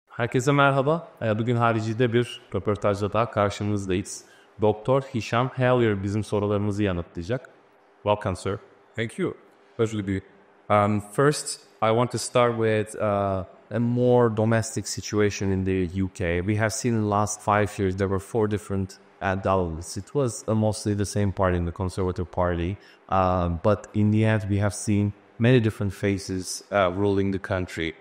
Herkese merhaba. Bugün haricide bir röportajda daha karşınızdayız. Doktor Hisham Hellier bizim sorularımızı yanıtlayacak. Welcome, sir. Thank you. Pleasure to be. First, I want to start with a more domestic situation in the UK. We have seen in the last 5 years there were 4 different adults. It was mostly the same party in the Conservative Party, but in the end we have seen many different faces ruling the country.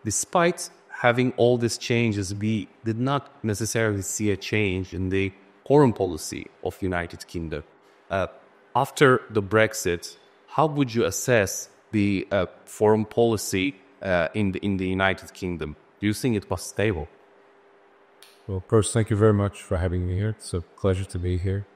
Despite having all these changes, we did not necessarily see a change in the foreign policy of United Kingdom. After the Brexit, how would you assess the foreign policy in the United Kingdom? Do you think it was stable? Well, first, thank you very much for having me here. It's a pleasure to be here.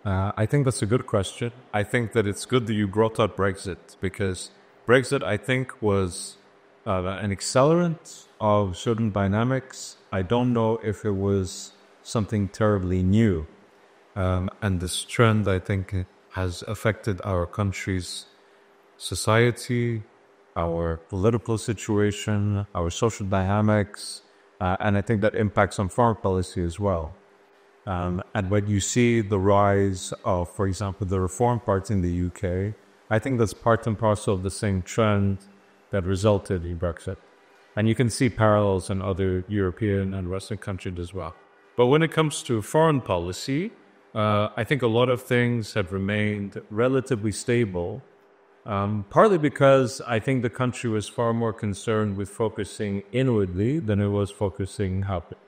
I think that's a good question. I think that it's good that you brought up Brexit, because Brexit, I think, was an accelerant of certain dynamics. I don't know if it was something terribly new. And this trend, I think, has affected our country's society, our political situation, our social dynamics, and I think that impacts on foreign policy as well. And when you see the rise of, for example, the Reform Party in the UK, I think that's part and parcel of the same trend that resulted in Brexit. And you can see parallels in other European and Western countries as well. But when it comes to foreign policy, I think a lot of things have remained relatively stable, partly because I think the country was far more concerned with focusing inwardly than it was focusing outward.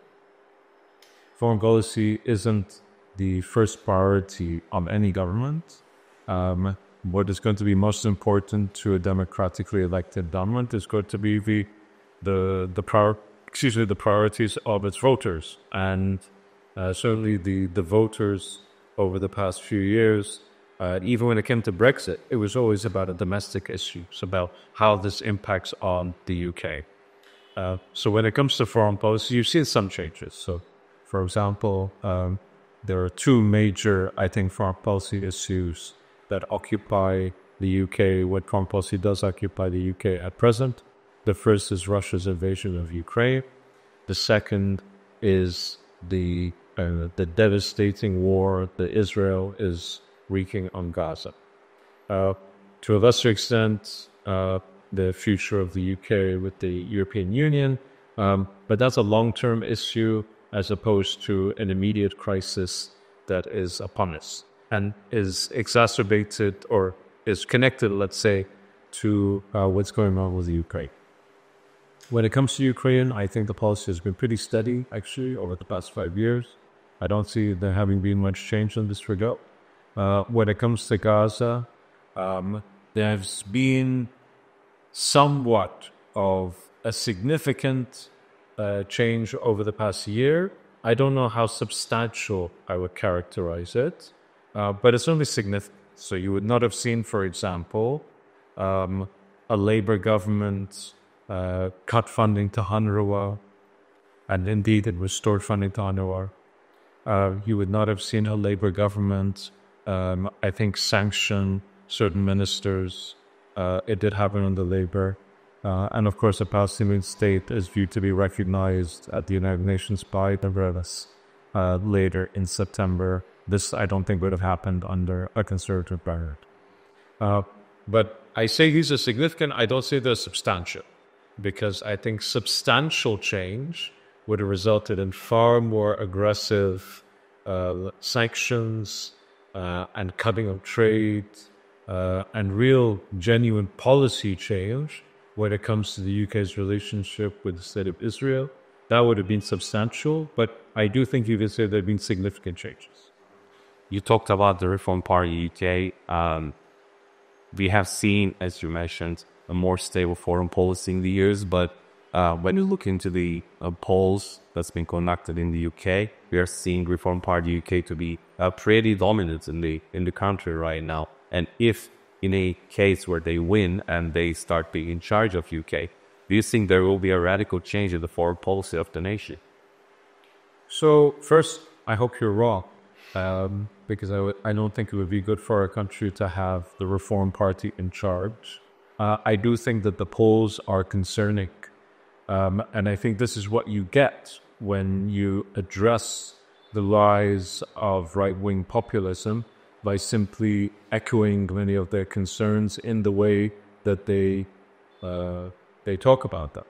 Foreign policy isn't the first priority of any government. What is going to be most important to a democratically elected government is going to be the priorities of its voters. And certainly the voters over the past few years, even when it came to Brexit, it was always about a domestic issue. It's about how this impacts on the UK. So when it comes to foreign policy, you've seen some changes. So, for example, there are 2 major, I think, foreign policy issues that occupy the UK, what foreign policy does occupy the UK at present. The first is Russia's invasion of Ukraine. The second is the devastating war that Israel is wreaking on Gaza. To a lesser extent, the future of the UK with the European Union, but that's a long-term issue as opposed to an immediate crisis that is upon us and is exacerbated or is connected, let's say, to what's going on with the Ukraine. When it comes to Ukraine, I think the policy has been pretty steady, actually, over the past 5 years. I don't see there having been much change in this regard. When it comes to Gaza, there's been somewhat of a significant change over the past year. I don't know how substantial I would characterize it, but it's only significant. So you would not have seen, for example, a Labour government cut funding to UNRWA, and indeed it restored funding to UNRWA. You would not have seen a Labour government, I think, sanction certain ministers. It did happen under Labour. And of course, a Palestinian state is viewed to be recognized at the United Nations by the Nevertheless later in September. This, I don't think, would have happened under a conservative government. But I say these are significant. I don't say they're substantial, because I think substantial change would have resulted in far more aggressive sanctions and cutting of trade and real, genuine policy change when it comes to the UK's relationship with the State of Israel. That would have been substantial, but I do think you could say there have been significant changes. You talked about the Reform Party UK. We have seen, as you mentioned, a more stable foreign policy in the years, but when you look into the polls that's been conducted in the UK, we are seeing Reform Party UK to be pretty dominant in the country right now. And if in a case where they win and they start being in charge of UK, do you think there will be a radical change in the foreign policy of the nation? So first, I hope you're wrong, because I don't think it would be good for our country to have the Reform Party in charge. I do think that the polls are concerning, and I think this is what you get when you address the rise of right-wing populism by simply echoing many of their concerns in the way that they talk about them.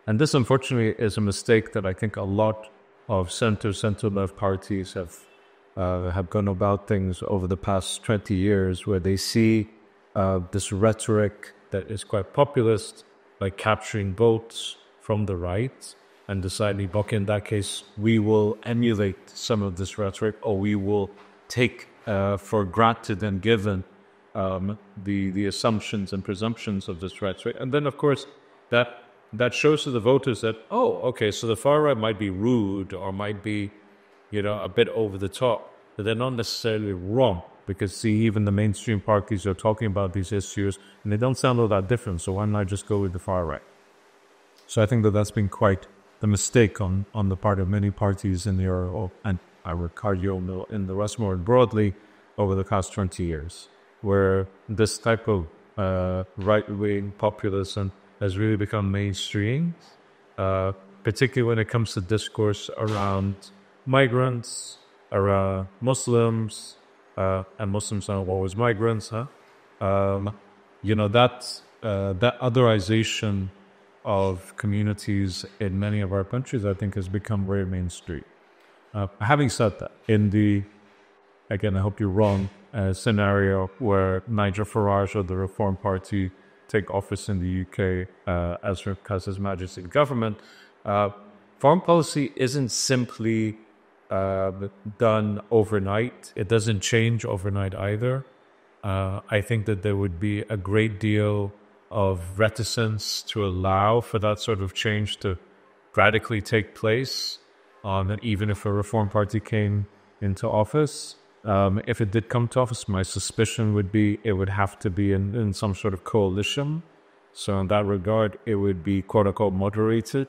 And this, unfortunately, is a mistake that I think a lot of center-left parties have gone about things over the past 20 years, where they see this rhetoric that is quite populist, like capturing votes from the right, and deciding, okay, in that case, we will emulate some of this rhetoric, or we will take for granted and given the assumptions and presumptions of this rhetoric. And then, of course, that shows to the voters that, oh, okay, so the far right might be rude or might be, a bit over the top, but they're not necessarily wrong, because see, even the mainstream parties are talking about these issues and they don't sound all that different, so why not just go with the far right? So I think that that's been quite the mistake on the part of many parties in the Euro, and I would argue in the West more broadly, over the past 20 years, where this type of right-wing populism has really become mainstream, particularly when it comes to discourse around migrants, around Muslims, and Muslims aren't always migrants, huh? That otherization of communities in many of our countries, I think, has become very mainstream. Having said that, again, I hope you're wrong, scenario where Nigel Farage of the Reform Party take office in the UK as His Majesty's government, foreign policy isn't simply done overnight. It doesn't change overnight either. I think that there would be a great deal of reticence to allow for that sort of change to radically take place, even if a Reform Party came into office. If it did come to office, my suspicion would be it would have to be in some sort of coalition. So in that regard, it would be quote-unquote moderated.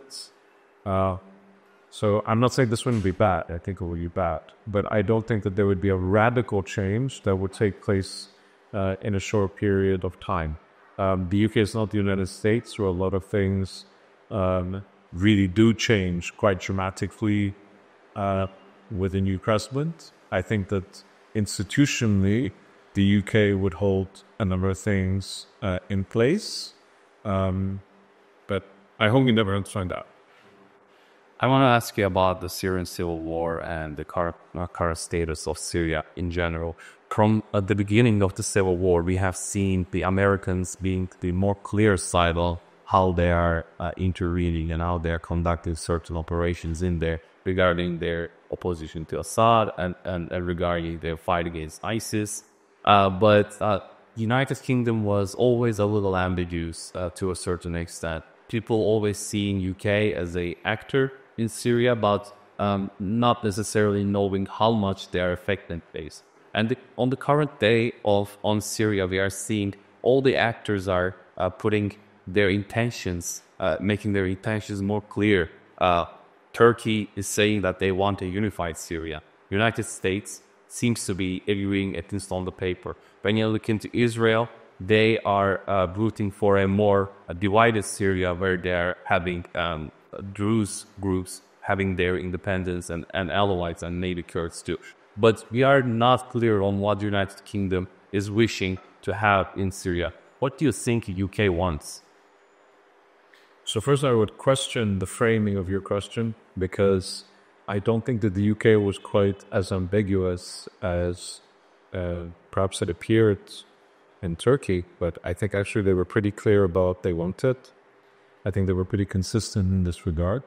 So I'm not saying this wouldn't be bad. I think it would be bad. But I don't think that there would be a radical change that would take place in a short period of time. The UK is not the United States, where a lot of things really do change quite dramatically with a new president. I think that institutionally, the UK would hold a number of things in place. But I hope we never find out. I want to ask you about the Syrian civil war and the current status of Syria in general. From the beginning of the civil war, we have seen the Americans being the more clear side of how they are intervening and how they are conducting certain operations in there regarding their opposition to Assad and regarding their fight against ISIS. But United Kingdom was always a little ambiguous to a certain extent. People always seeing UK as an actor in Syria, but not necessarily knowing how much they are affecting place. And on the current day on Syria, we are seeing all the actors are putting their intentions, making their intentions more clear. Turkey is saying that they want a unified Syria. United States seems to be agreeing, at least on the paper. When you look into Israel, they are rooting for a more divided Syria, where they are having Druze groups having their independence and Alawites and maybe Kurds too. But we are not clear on what the United Kingdom is wishing to have in Syria. What do you think UK wants? So first, I would question the framing of your question, because I don't think that the UK was quite as ambiguous as perhaps it appeared in Turkey, but I think actually they were pretty clear about what they wanted. I think they were pretty consistent in this regard.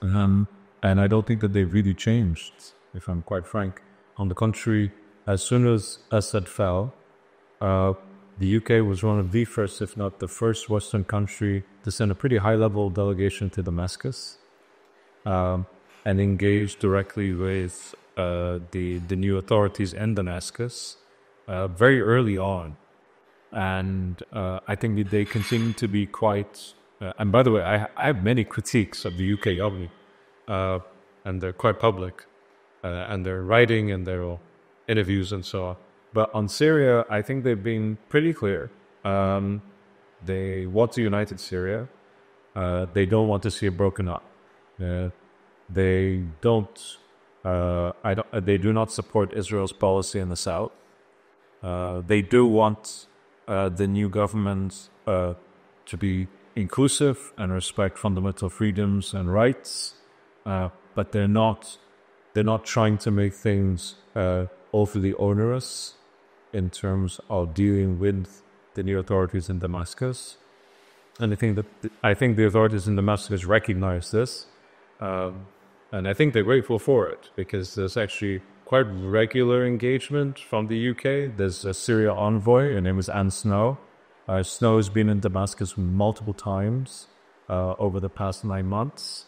And I don't think that they've really changed, if I'm quite frank. On the contrary, as soon as Assad fell, the UK was one of the first, if not the first Western country to send a pretty high-level delegation to Damascus and engage directly with the new authorities in Damascus very early on. And I think that they continue to be quite... and by the way, I have many critiques of the UK government. and they're quite public, and they're writing and they're interviews and so on. But on Syria, I think they've been pretty clear. They want to unite Syria. They don't want to see it broken up. They don't. They do not support Israel's policy in the south. They do want the new government to be inclusive and respect fundamental freedoms and rights, but they're not trying to make things overly onerous in terms of dealing with the new authorities in Damascus. And I think the authorities in Damascus recognize this, and I think they're grateful for it, because there's actually quite regular engagement from the UK. There's a Syria envoy, her name is Anne Snow. Snow has been in Damascus multiple times over the past 9 months,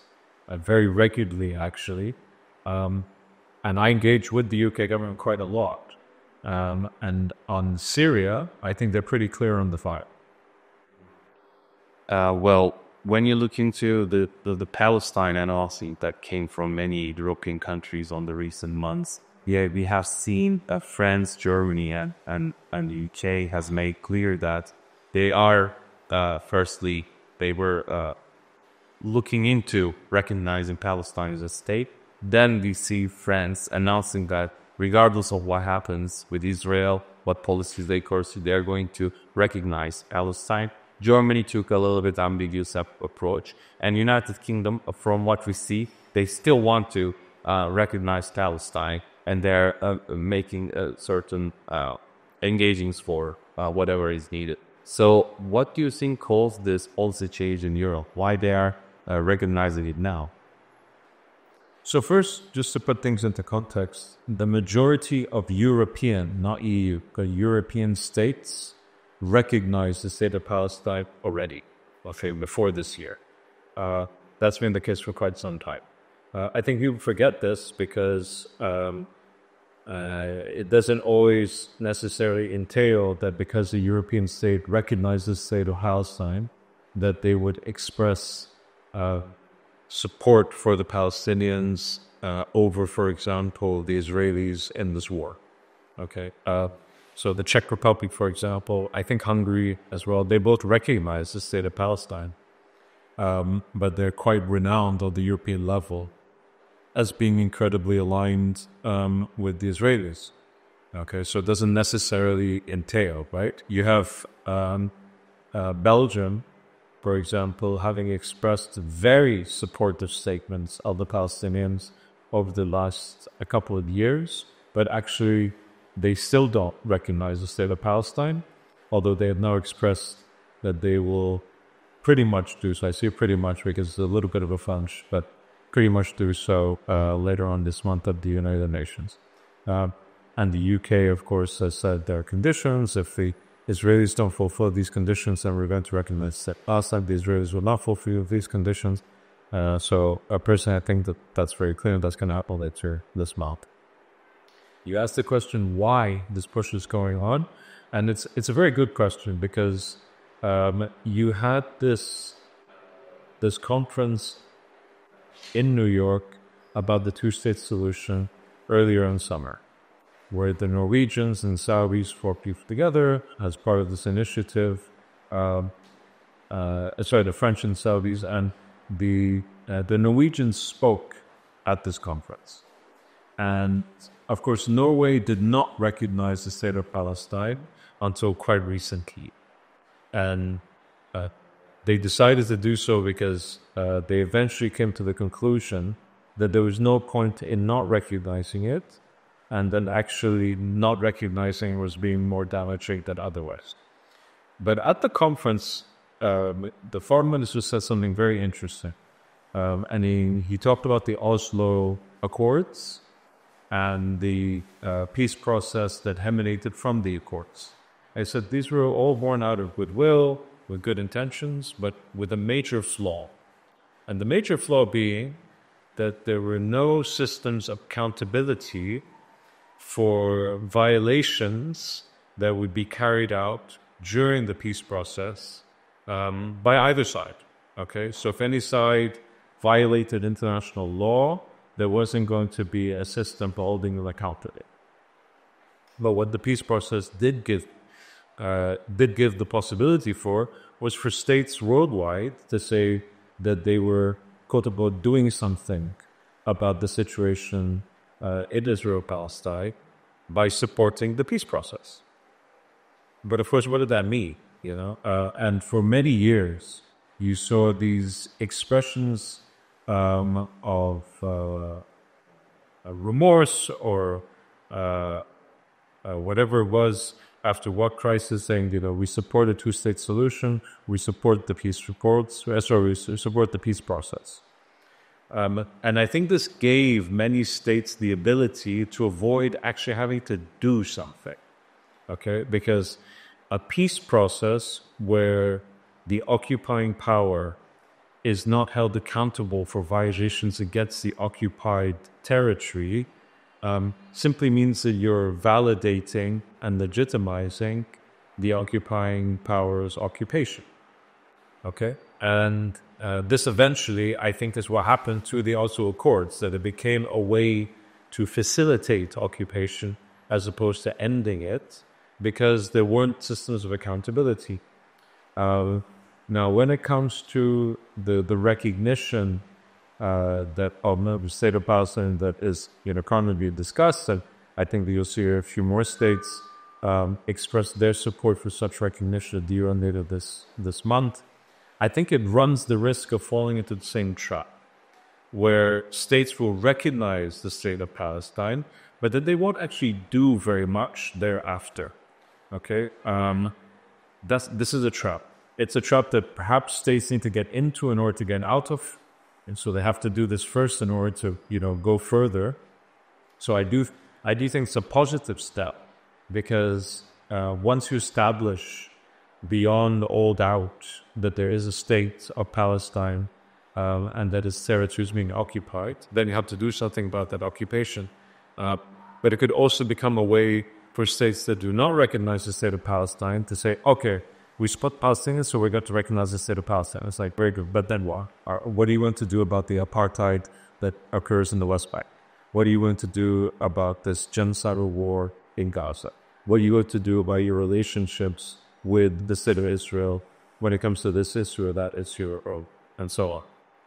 very regularly actually. And I engage with the UK government quite a lot. And on Syria, I think they're pretty clear on the file. Well, when you look into the Palestine NLC that came from many European countries on the recent months, we have seen France, Germany, and the UK has made clear that they are, firstly, they were looking into recognizing Palestine as a state. Then we see France announcing that regardless of what happens with Israel, what policies they pursue, they're going to recognize Palestine. Germany took a little bit ambiguous approach, and United Kingdom, from what we see, they still want to recognize Palestine, and they're making certain engagings for whatever is needed. So what do you think caused this policy change in Europe? Why they are recognizing it now? So first, just to put things into context, the majority of European, not EU, but European states recognize the state of Palestine already, okay, before this year. That's been the case for quite some time. I think people forget this because it doesn't always necessarily entail that because the European state recognizes the state of Palestine, that they would express support for the Palestinians over, for example, the Israelis in this war. Okay. So the Czech Republic, for example, I think Hungary as well, they both recognize the state of Palestine, but they're quite renowned on the European level as being incredibly aligned with the Israelis. Okay, so it doesn't necessarily entail, right? You have Belgium, for example, having expressed very supportive statements of the Palestinians over the last a couple of years, but actually they still don't recognize the state of Palestine, although they have now expressed that they will pretty much do so. I say pretty much because it's a little bit of a fudge, but pretty much do so later on this month at the United Nations. And the UK, of course, has said there are conditions. If the Israelis don't fulfill these conditions, then we're going to recognize that last time the Israelis will not fulfill these conditions. So personally, I think that's very clear. That's going to happen later this month. You asked the question why this push is going on, and it's a very good question because you had this conference in New York about the two-state solution earlier in summer, where the Norwegians and Saudis worked together as part of this initiative. The French and Saudis, and the Norwegians spoke at this conference. And of course, Norway did not recognize the state of Palestine until quite recently. And they decided to do so because they eventually came to the conclusion that there was no point in not recognizing it, and then actually not recognizing was being more damaging than otherwise. But at the conference, the foreign minister said something very interesting. And he talked about the Oslo Accords and the peace process that emanated from the Accords. I said these were all born out of goodwill, with good intentions, but with a major flaw. And the major flaw being that there were no systems of accountability for violations that would be carried out during the peace process by either side. Okay, so if any side violated international law, there wasn't going to be a system for holding them accountable. But what the peace process did give the possibility for was for states worldwide to say that they were, quote unquote, doing something about the situation in Israel-Palestine by supporting the peace process. But of course, what did that mean? And for many years, you saw these expressions of remorse or whatever it was after what crisis, saying, we support a two-state solution, we support the peace reports, we support the peace process. And I think this gave many states the ability to avoid actually having to do something, okay? Because a peace process where the occupying power is not held accountable for violations against the occupied territory simply means that you're validating and legitimizing the occupying power's occupation. Okay? And this eventually, I think, is what happened to the Oslo Accords, that it became a way to facilitate occupation as opposed to ending it, because there weren't systems of accountability. Now, when it comes to the recognition that of the state of Palestine that is currently discussed, and I think that you'll see a few more states express their support for such recognition at the UN later this month, I think it runs the risk of falling into the same trap, where states will recognize the state of Palestine, but that they won't actually do very much thereafter. Okay, this is a trap. It's a trap that perhaps states need to get into in order to get out of, and so they have to do this first in order to go further. So I do think it's a positive step, because once you establish beyond all doubt that there is a state of Palestine and that its territory is being occupied, then you have to do something about that occupation. But it could also become a way for states that do not recognize the state of Palestine to say, okay, we support Palestinians, so we're going to recognize the state of Palestine. It's like, very good, but then what? What do you want to do about the apartheid that occurs in the West Bank? What are you going to do about this genocidal war in Gaza? What are you going to do about your relationships with the state of Israel when it comes to this issue or that issue, and so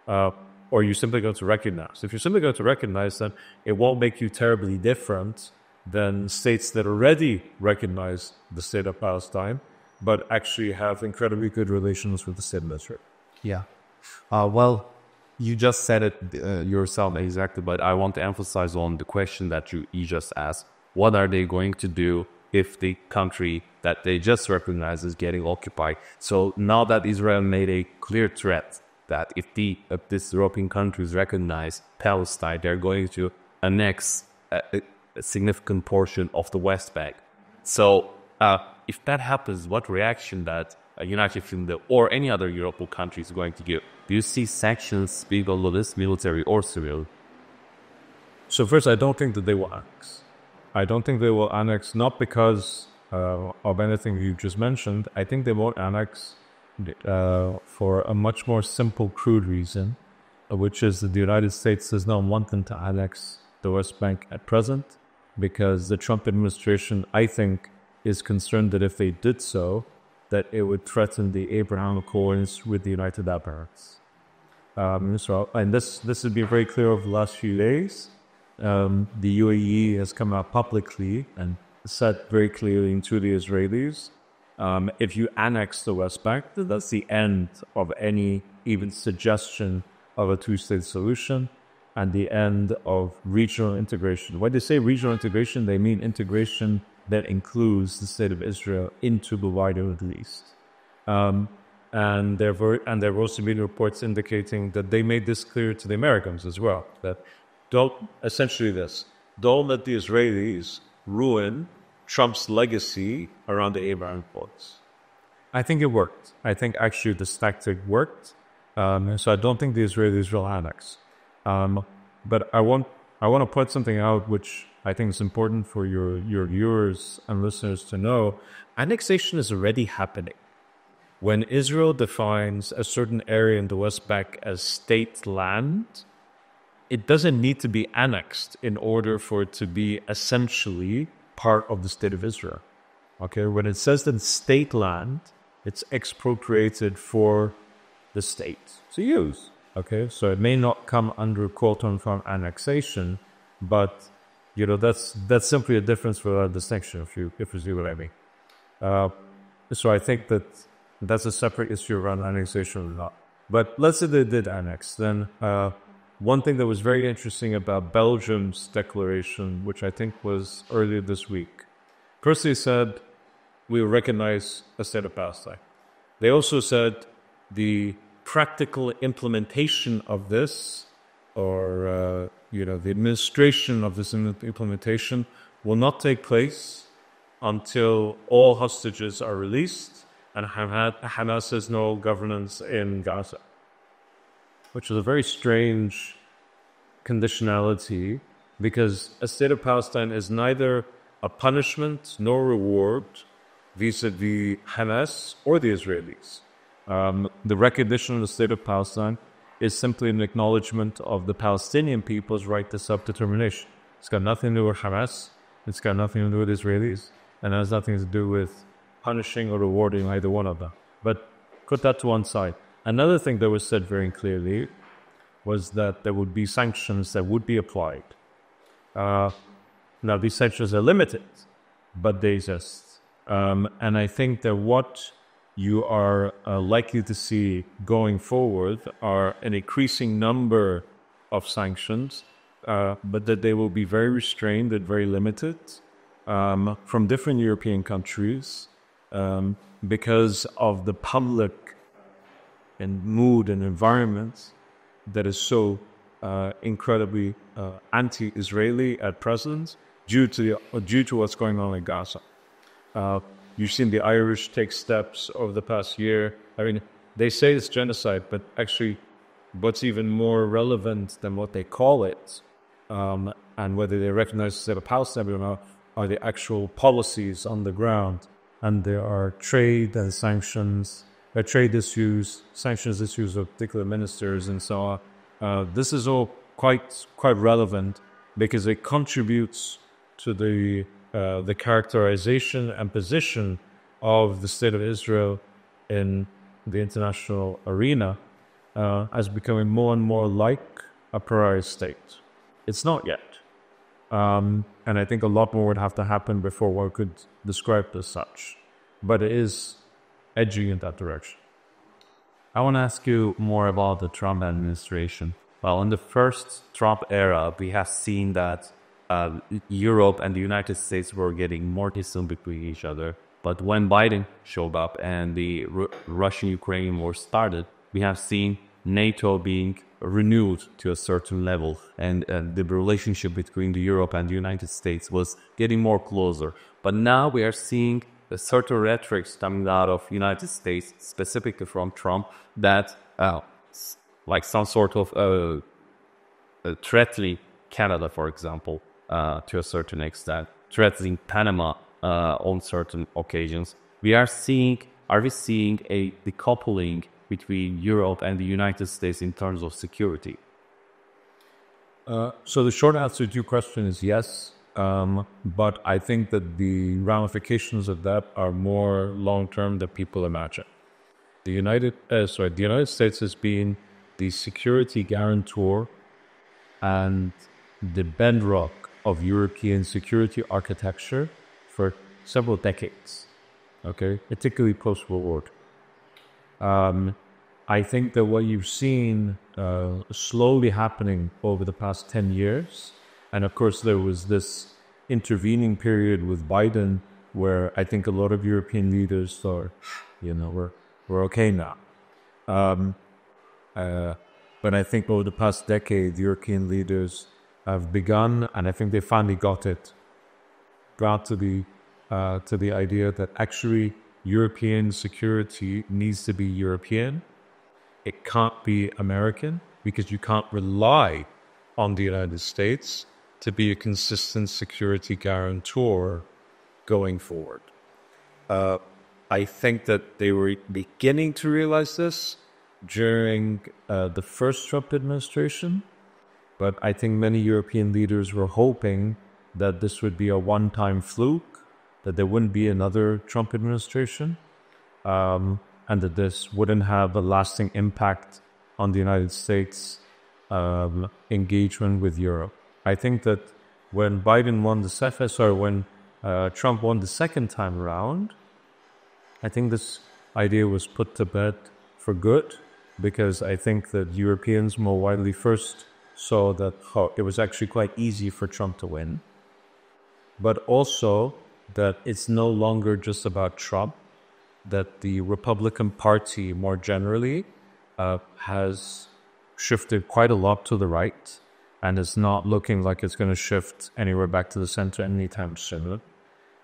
on? Or are you simply going to recognize? If you're simply going to recognize, then it won't make you terribly different than states that already recognize the state of Palestine, but actually have incredibly good relations with the state of Israel. Yeah. Well, you just said it yourself. Exactly, but I want to emphasize on the question that you just asked. What are they going to do if the country that they just recognize is getting occupied? So now that Israel made a clear threat that if this European countries recognize Palestine, they're going to annex a significant portion of the West Bank. So if that happens, what reaction that United Kingdom or any other European country is going to give? Do you see sanctions being on this, military or civil? So first, I don't think that they will annex. I don't think they will annex, not because of anything you just mentioned. I think they won't annex for a much more simple, crude reason, which is that the United States does not want them to annex the West Bank at present, because the Trump administration, I think, is concerned that if they did so, that it would threaten the Abraham Accords with the United Arab Emirates. And this has been very clear over the last few days. The UAE has come out publicly and said very clearly to the Israelis, if you annex the West Bank, that's the end of any even suggestion of a two-state solution and the end of regional integration. When they say regional integration, they mean integration that includes the state of Israel into the wider Middle East. And there have also been reports indicating that they made this clear to the Americans as well, that don't let the Israelis ruin Trump's legacy around the Abraham Accords. I think it worked. I think actually this tactic worked. So I don't think the Israelis will annex. But I want to point something out which I think is important for your viewers and listeners to know. Annexation is already happening. When Israel defines a certain area in the West Bank as state land, it doesn't need to be annexed in order for it to be essentially part of the state of Israel. Okay, when it says that state land, it's expropriated for the state to use. Okay, so it may not come under quote-unquote annexation, but that's simply a difference without a distinction. If you see what I mean. So I think that's a separate issue around annexation or not. But let's say they did annex. Then one thing that was very interesting about Belgium's declaration, which I think was earlier this week, first they said we recognize a state of Palestine. They also said the practical implementation of this, or the administration of this implementation, will not take place until all hostages are released and Hamas has no governance in Gaza, which is a very strange conditionality, because a state of Palestine is neither a punishment nor reward vis-a-vis Hamas or the Israelis. The recognition of the state of Palestine is simply an acknowledgement of the Palestinian people's right to self-determination. It's got nothing to do with Hamas. It's got nothing to do with Israelis. And it has nothing to do with punishing or rewarding either one of them. But put that to one side. Another thing that was said very clearly was that there would be sanctions that would be applied. Now, these sanctions are limited, but they exist. And I think that what you are likely to see going forward are an increasing number of sanctions, but that they will be very restrained and very limited from different European countries because of the public and mood and environment that is so incredibly anti-Israeli at present due to what's going on in Gaza. You've seen the Irish take steps over the past year. I mean, they say it's genocide, but actually what's even more relevant than what they call it, and whether they recognize the state of Palestine or not, are the actual policies on the ground. And there are trade and sanctions, trade issues, sanctions issues of particular ministers and so on. This is all quite relevant because it contributes to the characterization and position of the state of Israel in the international arena as becoming more and more like a pariah state. It's not yet. And I think a lot more would have to happen before one could describe it as such. But it is edging in that direction. I want to ask you more about the Trump administration. Well, in the first Trump era, we have seen that Europe and the United States were getting more distant between each other. But when Biden showed up and the Russian-Ukrainian war started, we have seen NATO being renewed to a certain level. And the relationship between Europe and the United States was getting more closer. But now we are seeing a certain rhetoric coming out of the United States, specifically from Trump, that like some sort of threatening Canada, for example, to a certain extent, threatening Panama on certain occasions. Are we seeing a decoupling between Europe and the United States in terms of security? So the short answer to your question is yes, but I think that the ramifications of that are more long-term than people imagine. The United States has been the security guarantor and the bedrock of European security architecture for several decades, okay, particularly post-World War II. I think that what you've seen slowly happening over the past 10 years, and of course there was this intervening period with Biden where I think a lot of European leaders thought, we're okay now. But I think over the past decade, European leaders have begun, and I think they finally got to the idea that actually European security needs to be European. It can't be American, because you can't rely on the United States to be a consistent security guarantor going forward. I think that they were beginning to realize this during the first Trump administration, But I think many European leaders were hoping that this would be a one-time fluke, that there wouldn't be another Trump administration, and that this wouldn't have a lasting impact on the United States engagement with Europe. I think that when Biden won when Trump won the second time around, I think this idea was put to bed for good, because I think that Europeans more widely first saw that it was actually quite easy for Trump to win, but also that it's no longer just about Trump, that the Republican Party more generally has shifted quite a lot to the right and is not looking like it's going to shift anywhere back to the center anytime soon.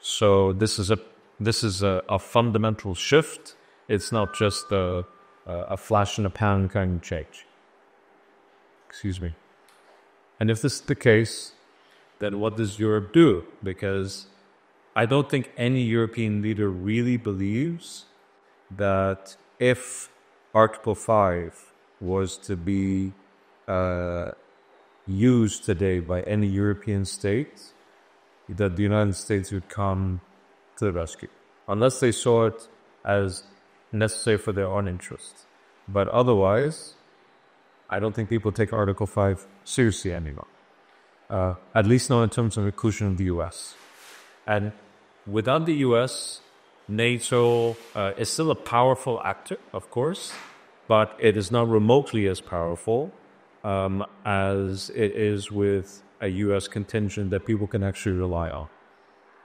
So this is a fundamental shift. It's not just a flash in the pan kind of change. Excuse me. And if this is the case, then what does Europe do? Because I don't think any European leader really believes that if Article 5 was to be used today by any European state, that the United States would come to the rescue, unless they saw it as necessary for their own interests. But otherwise, I don't think people take Article 5 seriously anymore, at least not in terms of inclusion of the US. And without the US, NATO is still a powerful actor, of course, but it is not remotely as powerful as it is with a US contingent that people can actually rely on.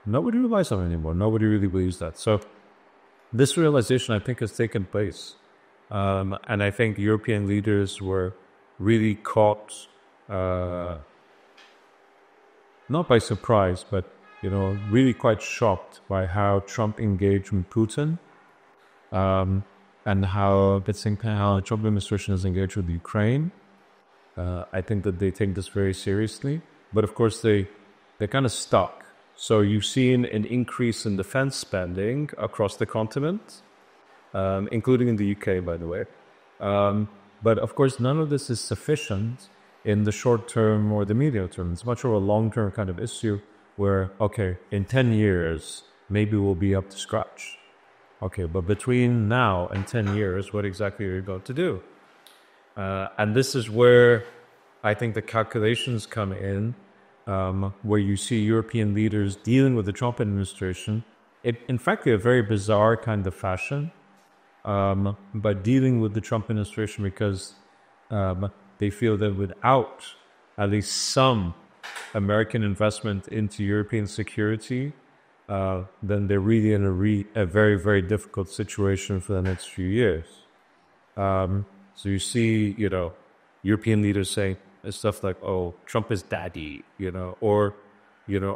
Nobody relies on it anymore. Nobody really believes that. So this realization, I think, has taken place. And I think European leaders were really caught, not by surprise, but, really quite shocked by how Trump engaged with Putin, and how the Trump administration is engaged with Ukraine. I think that they take this very seriously. But of course, they're kind of stuck. So you've seen an increase in defense spending across the continent, including in the UK, by the way. But of course, none of this is sufficient in the short term or the medium term. It's much more a long-term kind of issue where, okay, in 10 years, maybe we'll be up to scratch. Okay, but between now and 10 years, what exactly are you going to do? And this is where I think the calculations come in, where you see European leaders dealing with the Trump administration, in fact, in a very bizarre kind of fashion, but dealing with the Trump administration because they feel that without at least some American investment into European security, then they're really in a very, very difficult situation for the next few years. So you see, European leaders say stuff like, oh, Trump is daddy, or,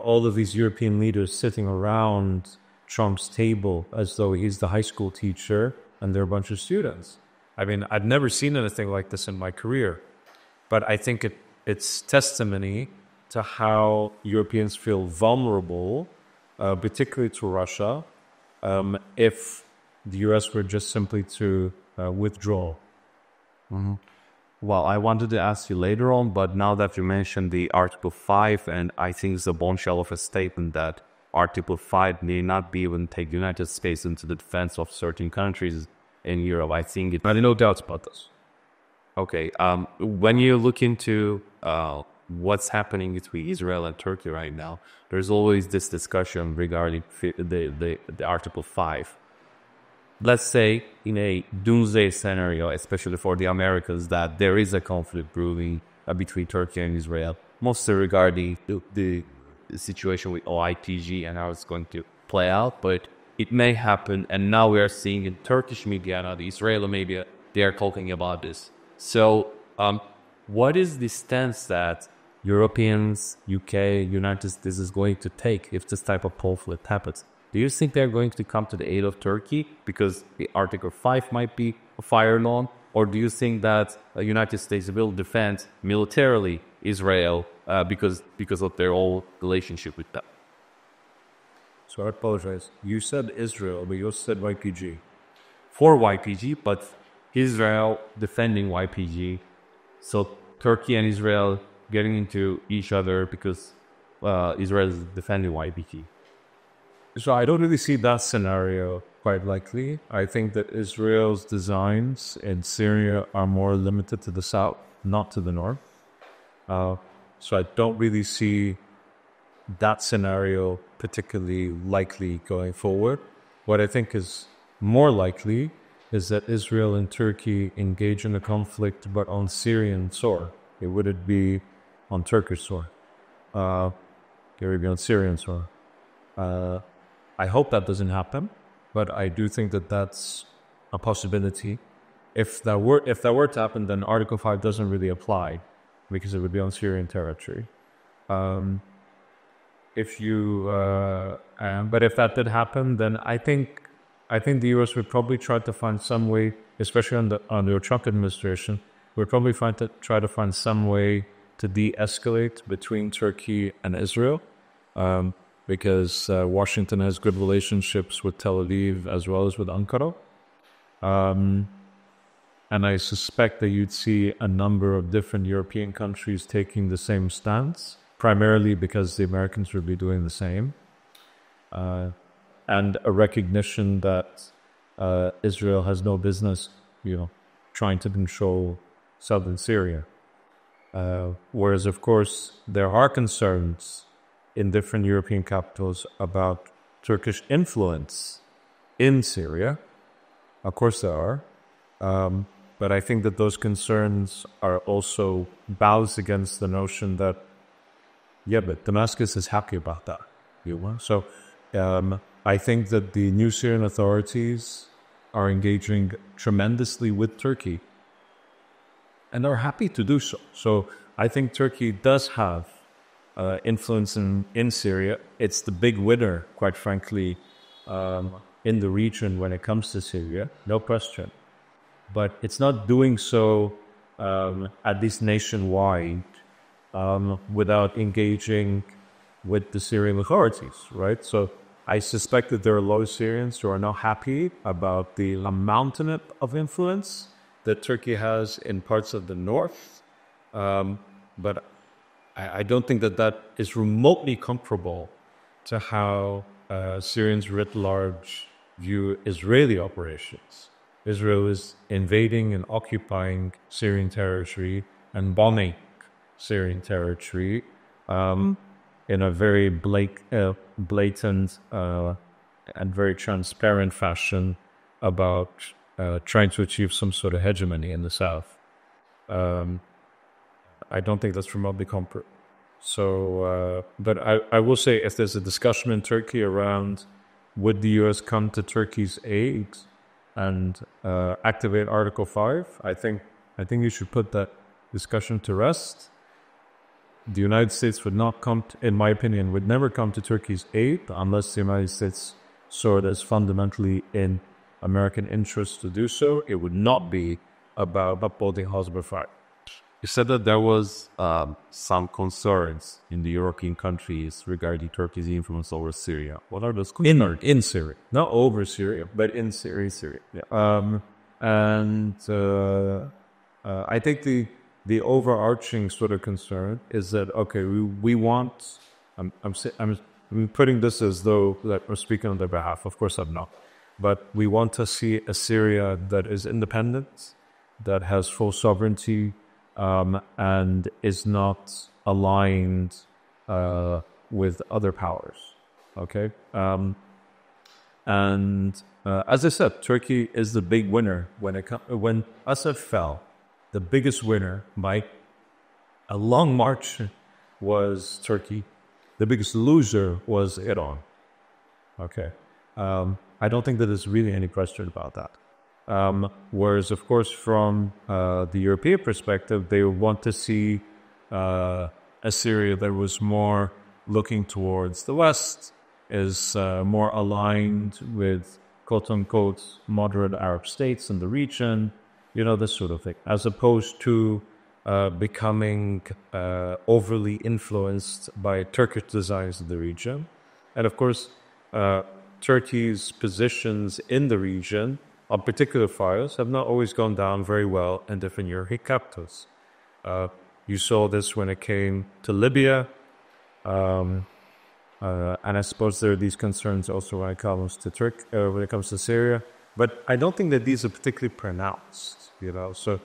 all of these European leaders sitting around Trump's table as though he's the high school teacher and they're a bunch of students. I mean, I've never seen anything like this in my career, but I think it's testimony to how Europeans feel vulnerable, particularly to Russia, if the US were just simply to withdraw. Mm-hmm. Well, I wanted to ask you later on, but now that you mentioned the Article 5, and I think it's a bombshell of a statement that Article 5 may not be able to take the United States into the defense of certain countries in Europe. I think it... No doubts about this. Okay. When you look into what's happening between Israel and Turkey right now, there's always this discussion regarding the Article 5. Let's say in a doomsday scenario, especially for the Americans, that there is a conflict brewing between Turkey and Israel, mostly regarding the situation with OITG and how it's going to play out, but it may happen, and now we are seeing in Turkish media, now the Israeli media, they are talking about this. So what is the stance that Europeans, UK, United States is going to take if this type of conflict happens? Do you think they're going to come to the aid of Turkey because the Article 5 might be fired on? Or do you think that the United States will defend militarily Israel because of their old relationship with them? So I apologize. You said Israel, but you also said YPG. For YPG, but Israel defending YPG. So Turkey and Israel getting into each other because Israel is defending YPG. So I don't really see that scenario quite likely. I think that Israel's designs in Syria are more limited to the south, not to the north. So I don't really see that scenario particularly likely going forward. What I think is more likely is that Israel and Turkey engage in a conflict, but on Syrian soil. It wouldn't be on Turkish soil. It would be on Syrian soil. I hope that doesn't happen, but I do think that that's a possibility. If that were to happen, then Article 5 doesn't really apply because it would be on Syrian territory. But if that did happen, then I think the US would probably try to find some way, especially under the Trump administration, would probably try to find some way to de-escalate between Turkey and Israel. Because Washington has good relationships with Tel Aviv as well as with Ankara. And I suspect that you'd see a number of different European countries taking the same stance, primarily because the Americans would be doing the same. And a recognition that Israel has no business, trying to control southern Syria. Whereas, of course, there are concerns in different European capitals about Turkish influence in Syria. Of course there are. But I think that those concerns are also bows against the notion that, but Damascus is happy about that. So I think that the new Syrian authorities are engaging tremendously with Turkey and are happy to do so. So I think Turkey does have influence in Syria. It's the big winner, quite frankly, in the region when it comes to Syria, no question. But it's not doing so, at least nationwide, without engaging with the Syrian authorities, right? So I suspect that there are a lot of Syrians who are not happy about the amount of influence that Turkey has in parts of the north. But I don't think that is remotely comparable to how Syrians writ large view Israeli operations. Israel is invading and occupying Syrian territory and bombing Syrian territory in a very blatant and very transparent fashion about trying to achieve some sort of hegemony in the south. I don't think that's remotely comparable. So, but I will say, if there's a discussion in Turkey around would the U.S. come to Turkey's aid and activate Article 5, I think you should put that discussion to rest. The United States would not come, in my opinion, would never come to Turkey's aid unless the United States saw it as fundamentally in American interest to do so. It would not be about upholding Hezbollah 5. You said that there was some concerns in the European countries regarding Turkey's influence over Syria. What are those concerns? In Syria. Not over Syria, but in Syria. Yeah. I think the overarching sort of concern is that, okay, we want... I'm putting this as though that I'm speaking on their behalf. Of course I'm not. But we want to see a Syria that is independent, that has full sovereignty, and is not aligned with other powers. Okay? As I said, Turkey is the big winner. When Assad fell, the biggest winner by a long march was Turkey. The biggest loser was Iran. Okay? I don't think that there's really any question about that. Whereas, of course, from the European perspective, they want to see a Syria that was more looking towards the West, is more aligned with quote-unquote moderate Arab states in the region, this sort of thing, as opposed to becoming overly influenced by Turkish designs in the region. And, of course, Turkey's positions in the region on particular files have not always gone down very well in different European capitals. You saw this when it came to Libya. And I suppose there are these concerns also when it comes to when it comes to Syria. But I don't think that these are particularly pronounced, So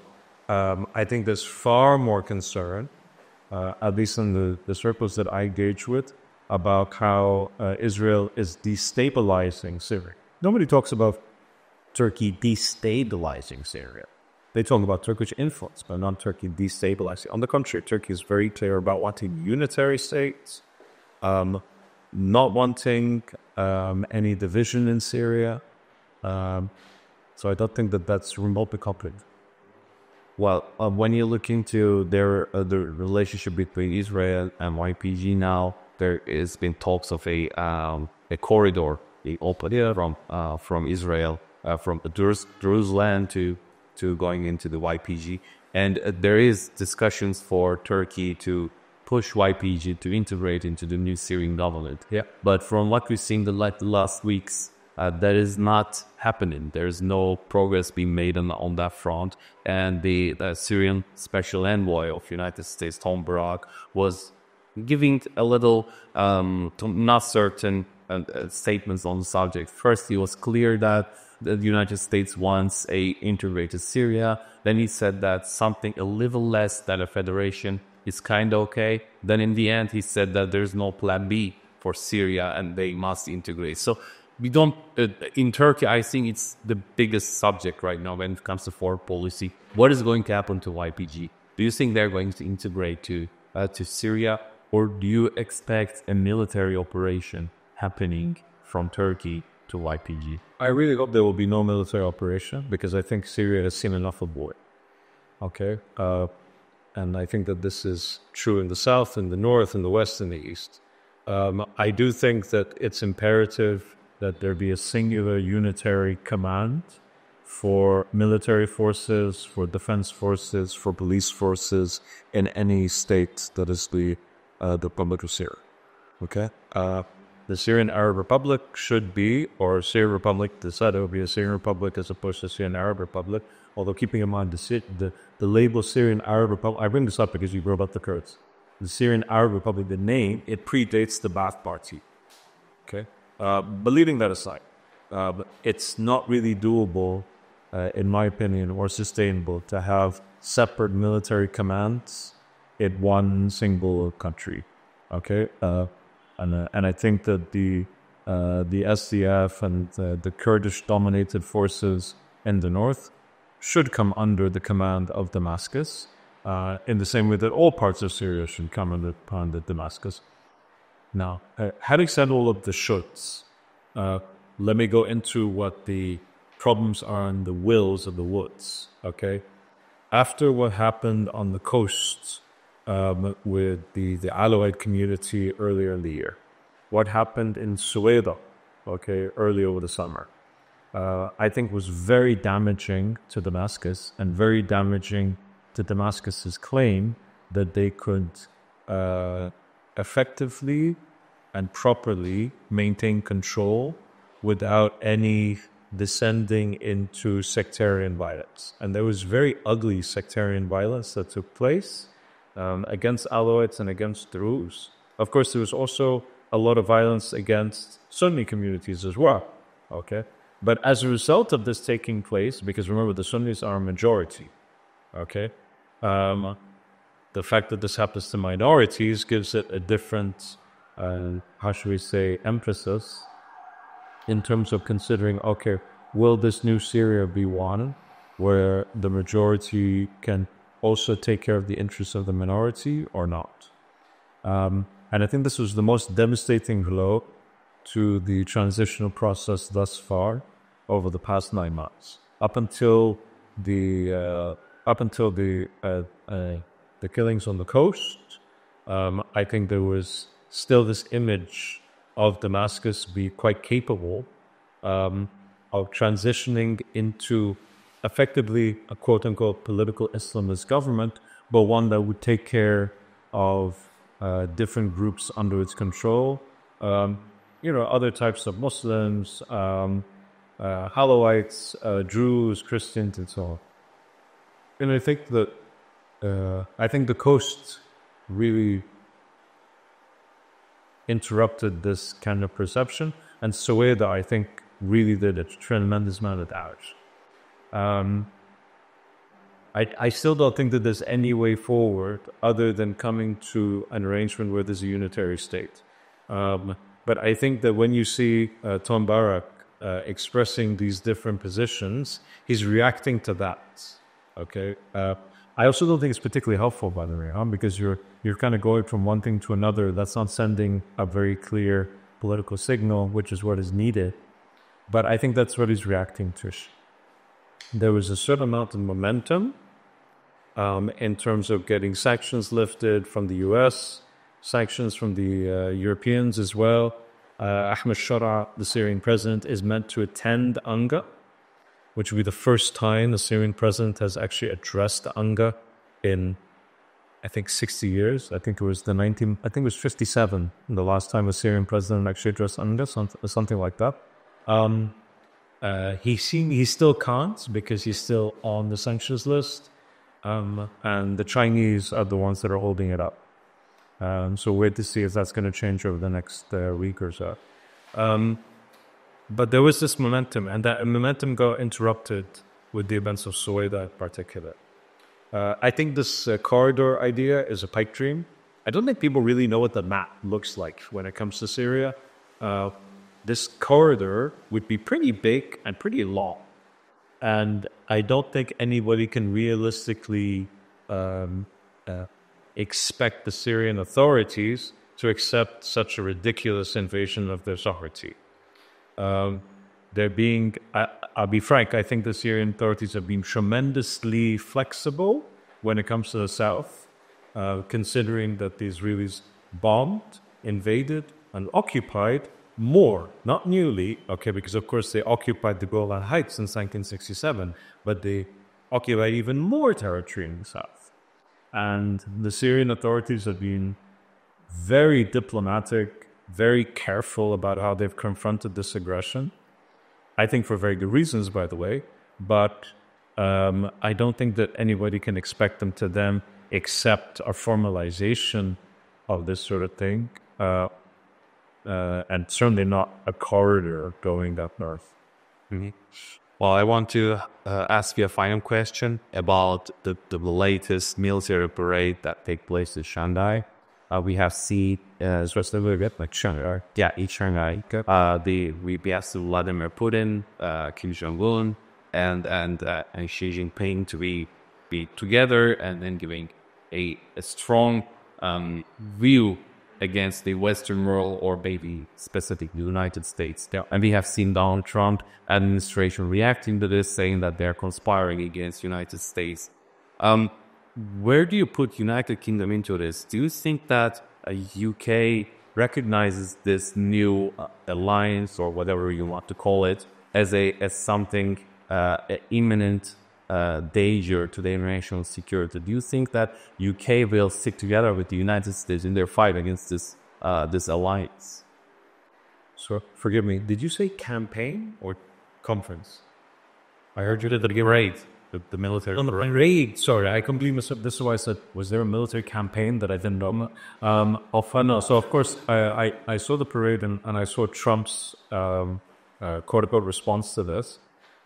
I think there's far more concern, at least in the circles that I engage with, about how Israel is destabilizing Syria. Nobody talks about Turkey destabilizing Syria. They talk about Turkish influence, but not Turkey destabilizing. On the contrary, Turkey is very clear about wanting unitary states, not wanting any division in Syria. So I don't think that that's remotely coupled. Well, when you look into the relationship between Israel and YPG now, there has been talks of a corridor being opened from Israel, from Jerusalem to going into the YPG, and there is discussions for Turkey to push YPG to integrate into the new Syrian government. Yeah. But from what we've seen the last weeks, that is not happening. There is no progress being made on that front. And the Syrian Special Envoy of United States, Tom Barak, was giving a little not certain statements on the subject. First, he was clear that the United States wants a integrated Syria. Then he said that something a little less than a federation is kind of okay. Then in the end, he said that there's no plan B for Syria and they must integrate. So we don't, in Turkey, I think it's the biggest subject right now when it comes to foreign policy. What is going to happen to YPG? Do you think they're going to integrate to Syria, or do you expect a military operation happening from Turkey to YPG? I really hope there will be no military operation, because I think Syria has seen enough of war. Okay? And I think that this is true in the south, in the north, in the west, in the east. I do think that it's imperative that there be a singular unitary command for military forces, for defense forces, for police forces in any state that is the Republic of Syria. Okay? The Syrian Arab Republic should be, or Syrian Republic decided it would be a Syrian Republic as opposed to Syrian Arab Republic, although keeping in mind the label Syrian Arab Republic, I bring this up because you brought up the Kurds. The Syrian Arab Republic, the name, it predates the Ba'ath Party. Okay? But leaving that aside, it's not really doable, in my opinion, or sustainable to have separate military commands in one single country. Okay? And I think that the SDF and the Kurdish-dominated forces in the north should come under the command of Damascus, in the same way that all parts of Syria should come under the command of Damascus. Now, having said all of the shoulds, let me go into what the problems are in the wills of the woods, okay? After what happened on the coast with the Alawite community earlier in the year, what happened in Sueda, okay, early over the summer, I think was very damaging to Damascus and very damaging to Damascus's claim that they could effectively and properly maintain control without any descending into sectarian violence. And there was very ugly sectarian violence that took place against Alawites and against Druze. Of course, there was also a lot of violence against Sunni communities as well, okay? But as a result of this taking place, because remember, the Sunnis are a majority, okay? The fact that this happens to minorities gives it a different, how should we say, emphasis in terms of considering, okay, will this new Syria be one where the majority can also take care of the interests of the minority or not? And I think this was the most devastating blow to the transitional process thus far over the past 9 months. Up until the killings on the coast, I think there was still this image of Damascus be quite capable of transitioning into effectively a quote-unquote political Islamist government, but one that would take care of different groups under its control, other types of Muslims, Alawites, Druze, Christians, and so on. And I think that I think the coast really interrupted this kind of perception, and Soweto, I think, really did a tremendous amount of damage. I still don't think that there's any way forward other than coming to an arrangement where there's a unitary state. But I think that when you see Tom Barak expressing these different positions, he's reacting to that. Okay. I also don't think it's particularly helpful, by the way, because you're kind of going from one thing to another. That's not sending a very clear political signal, which is what is needed. But I think that's what he's reacting to. There was a certain amount of momentum in terms of getting sanctions lifted from the US, sanctions from the Europeans as well. Ahmed Shara, the Syrian president, is meant to attend UNGA, which will be the first time the Syrian president has actually addressed UNGA in, I think, 60 years. I think it was 57, the last time a Syrian president actually addressed UNGA, something like that. He still can't because he's still on the sanctions list, and the Chinese are the ones that are holding it up. So wait to see if that's going to change over the next week or so. But there was this momentum, and that momentum got interrupted with the events of Soweto in particular. I think this corridor idea is a pipe dream. I don't think people really know what the map looks like when it comes to Syria. This corridor would be pretty big and pretty long. And I don't think anybody can realistically expect the Syrian authorities to accept such a ridiculous invasion of their sovereignty. They're being, I'll be frank, I think the Syrian authorities have been tremendously flexible when it comes to the south, considering that the Israelis bombed, invaded, and occupied more, not newly, okay, because of course they occupied the Golan Heights since 1967, but they occupied even more territory in the south. And the Syrian authorities have been very diplomatic, very careful about how they've confronted this aggression. I think for very good reasons, by the way, but I don't think that anybody can expect them to then accept a formalization of this sort of thing, and certainly not a corridor going up north. Mm-hmm. Well, I want to ask you a final question about the latest military parade that take place in Shanghai. We have seen, like Shanghai. Yeah, in Shanghai. We have seen Vladimir Putin, Kim Jong-un, and Xi Jinping to be together and then giving a strong view against the Western world, or maybe specific the United States. And we have seen Donald Trump administration reacting to this, saying that they're conspiring against United States. Where do you put United Kingdom into this? Do you think that UK recognizes this new alliance, or whatever you want to call it, as something imminent danger to the international security? Do you think that UK will stick together with the United States in their fight against this alliance? So, forgive me, did you say campaign or conference? I heard you did the raid, the military. On the raid, sorry, I completely messed up. This is why I said, was there a military campaign that I didn't know? No, so of course, I saw the parade and I saw Trump's quote-unquote response to this.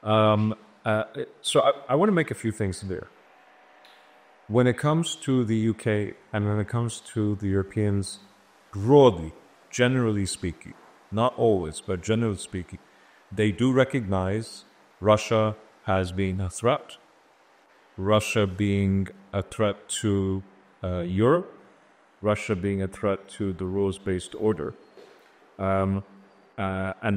So I want to make a few things clear. When it comes to the UK and when it comes to the Europeans, broadly, generally speaking, not always, but generally speaking, they do recognize Russia has been a threat. Russia being a threat to Europe, Russia being a threat to the rules-based order. And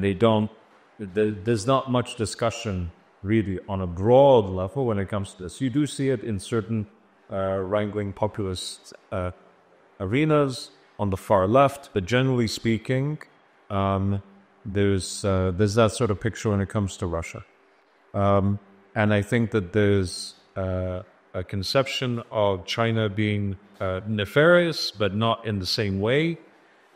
they don't, there's not much discussion really on a broad level when it comes to this. You do see it in certain wrangling populist arenas on the far left, but generally speaking, there's that sort of picture when it comes to Russia. And I think that there's a conception of China being nefarious, but not in the same way,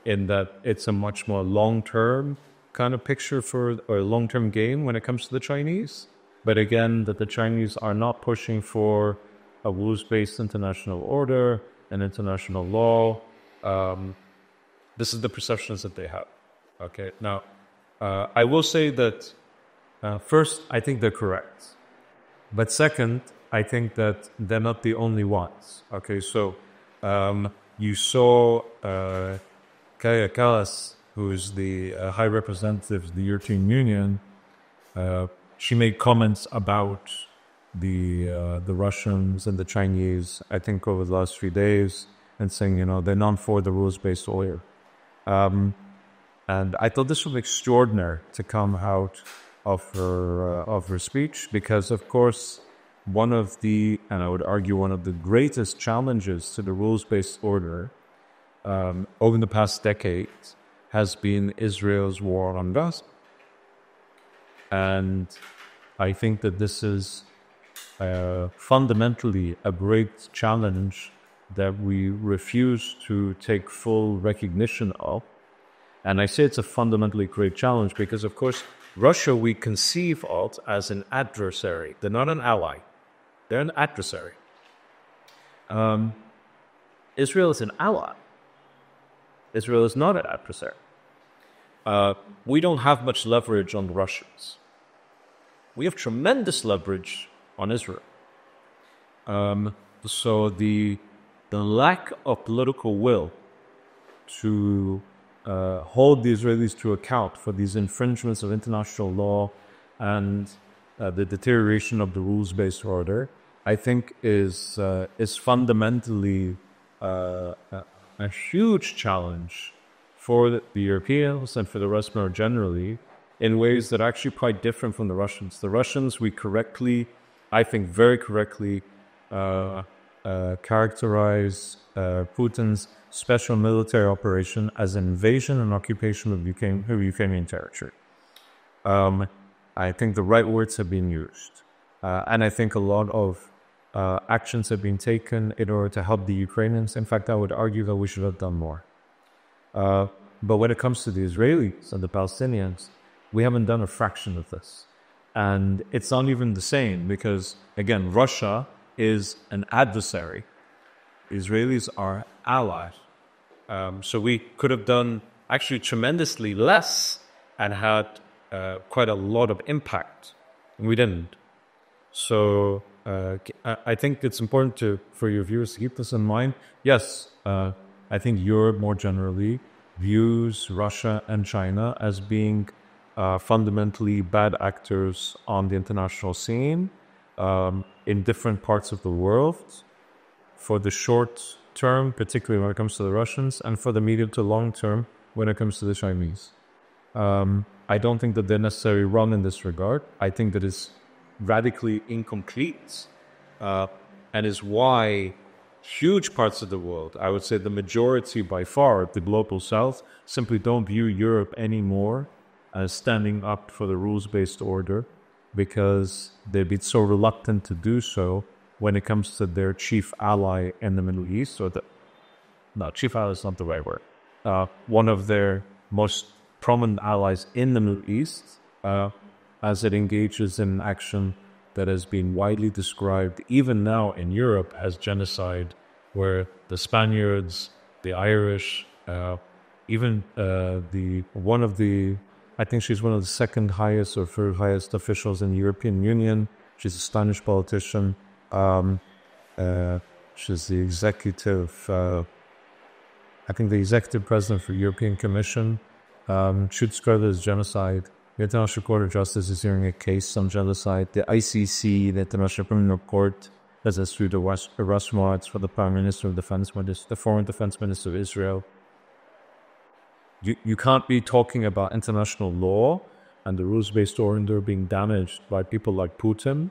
in that it's a much more long-term kind of picture or a long-term game when it comes to the Chinese. But again, that the Chinese are not pushing for a rules-based international order, an international law. This is the perceptions that they have. Okay, now, I will say that first, I think they're correct. But second, I think that they're not the only ones. Okay, so you saw Kaja Kallas, who is the High Representative of the European Union. She made comments about the Russians and the Chinese, I think, over the last 3 days, and saying, they're not for the rules-based order. And I thought this was extraordinary to come out of her speech, because, of course, one of the greatest challenges to the rules-based order over the past decades has been Israel's war on Gaza. And I think that this is fundamentally a great challenge that we refuse to take full recognition of. And I say it's a fundamentally great challenge because, of course, Russia we conceive of as an adversary. They're not an ally. They're an adversary. Israel is an ally. Israel is not an adversary. We don't have much leverage on the Russians. We have tremendous leverage on Israel. So the lack of political will to hold the Israelis to account for these infringements of international law and the deterioration of the rules-based order, I think is fundamentally a huge challenge for the Europeans and for the rest more generally, in ways that are actually quite different from the Russians. The Russians, we correctly, I think very correctly, characterize Putin's special military operation as an invasion and occupation of Ukrainian territory. I think the right words have been used. And I think a lot of actions have been taken in order to help the Ukrainians. In fact, I would argue that we should have done more. But when it comes to the Israelis and the Palestinians, we haven't done a fraction of this. And it's not even the same because, again, Russia is an adversary. Israelis are allies. So we could have done actually tremendously less and had quite a lot of impact. And we didn't. So I think it's important for your viewers to keep this in mind. Yes, I think Europe more generally views Russia and China as being fundamentally bad actors on the international scene in different parts of the world for the short term, particularly when it comes to the Russians, and for the medium to long term when it comes to the Chinese. I don't think that they're necessarily wrong in this regard. I think that it's radically incomplete and is why huge parts of the world, I would say the majority by far of the global south, simply don't view Europe anymore as standing up for the rules-based order because they've been so reluctant to do so when it comes to their chief ally in the Middle East. Chief ally is not the right word. One of their most prominent allies in the Middle East, as it engages in action that has been widely described, even now in Europe, as genocide, where the Spaniards, the Irish, I think she's one of the second highest or third highest officials in the European Union. She's a Spanish politician. She's the executive, the executive president for the European Commission. She described it as genocide. The International Court of Justice is hearing a case on genocide. The ICC, the International Criminal Court, has issued arrest warrants for the Prime Minister of the former Defense Minister of Israel. You can't be talking about international law and the rules-based order being damaged by people like Putin,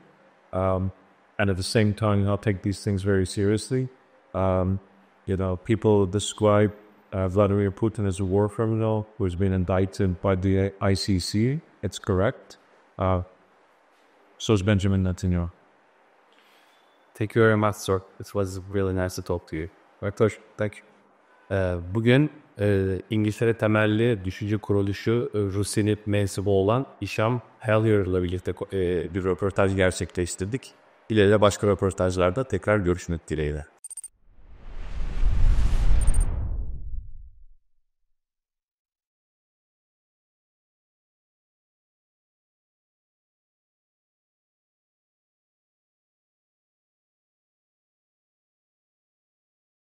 and at the same time not take these things very seriously. People describe Vladimir Putin as a war criminal who has been indicted by the ICC. It's correct. So is Benjamin Netanyahu. Thank you very much, sir. It was really nice to talk to you. My pleasure. Thank you. Bugün İngiltere temelli düşünce kuruluşu Rusinip mensubu olan İşam Hellier ile birlikte bir röportaj gerçekleştirdik. İleride başka röportajlarda tekrar görüşmek dileğiyle.